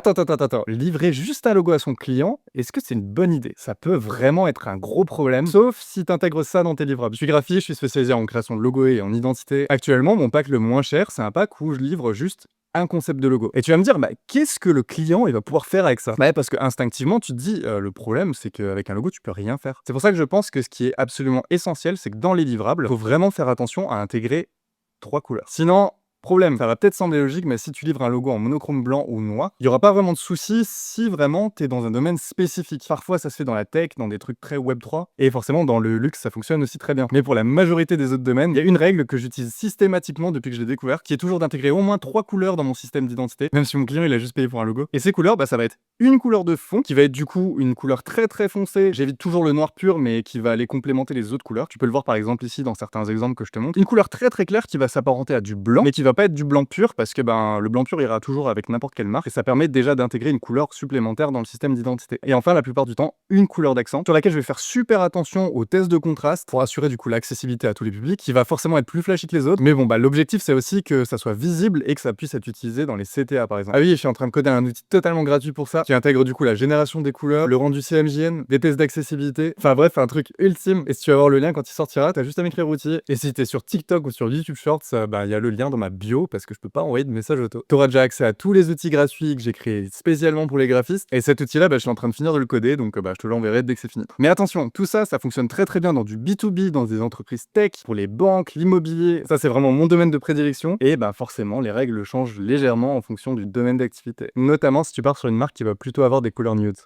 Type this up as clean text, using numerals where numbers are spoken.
Attends. Livrer juste un logo à son client, est-ce que c'est une bonne idée? Ça peut vraiment être un gros problème, sauf si tu intègres ça dans tes livrables. Je suis graphiste, je suis spécialisé en création de logos et en identité. Actuellement, mon pack le moins cher, c'est un pack où je livre juste un concept de logo. Et tu vas me dire, bah, qu'est-ce que le client il va pouvoir faire avec ça? Bah, parce que instinctivement, tu te dis, le problème, c'est qu'avec un logo, tu peux rien faire. C'est pour ça que je pense que ce qui est absolument essentiel, c'est que dans les livrables, il faut vraiment faire attention à intégrer 3 couleurs. Sinon, problème, ça va peut-être sembler logique, mais si tu livres un logo en monochrome blanc ou noir, il y aura pas vraiment de souci si vraiment tu es dans un domaine spécifique. Parfois, ça se fait dans la tech, dans des trucs très Web3, et forcément, dans le luxe, ça fonctionne aussi très bien. Mais pour la majorité des autres domaines, il y a une règle que j'utilise systématiquement depuis que je l'ai découvert, qui est toujours d'intégrer au moins 3 couleurs dans mon système d'identité, même si mon client, il a juste payé pour un logo. Et ces couleurs, bah, ça va être une couleur de fond, qui va être du coup une couleur très foncée. J'évite toujours le noir pur, mais qui va aller complémenter les autres couleurs. Tu peux le voir par exemple ici dans certains exemples que je te montre. Une couleur très claire qui va s'apparenter à du blanc, mais qui va pas être du blanc pur, parce que ben, le blanc pur ira toujours avec n'importe quelle marque, et ça permet déjà d'intégrer une couleur supplémentaire dans le système d'identité. Et enfin, la plupart du temps, une couleur d'accent, sur laquelle je vais faire super attention au test de contraste, pour assurer du coup l'accessibilité à tous les publics, qui va forcément être plus flashy que les autres. Mais bon, bah l'objectif c'est aussi que ça soit visible et que ça puisse être utilisé dans les CTA par exemple. Ah oui, je suis en train de coder un outil totalement gratuit pour ça, qui intègre du coup la génération des couleurs, le rendu CMJN, des tests d'accessibilité, enfin bref, un truc ultime. Et si tu vas voir le lien quand il sortira, t'as juste à m'écrire outil. Et si t'es sur TikTok ou sur YouTube Shorts, bah il y a le lien dans ma bio, parce que je peux pas envoyer de message auto. T'auras déjà accès à tous les outils gratuits que j'ai créés spécialement pour les graphistes, et cet outil là, bah, je suis en train de finir de le coder, donc bah, je te l'enverrai dès que c'est fini. Mais attention, tout ça, ça fonctionne très bien dans du B2B, dans des entreprises tech, pour les banques, l'immobilier. Ça c'est vraiment mon domaine de prédilection, et bah forcément les règles changent légèrement en fonction du domaine d'activité, notamment si tu pars sur une marque qui va plutôt avoir des couleurs nudes.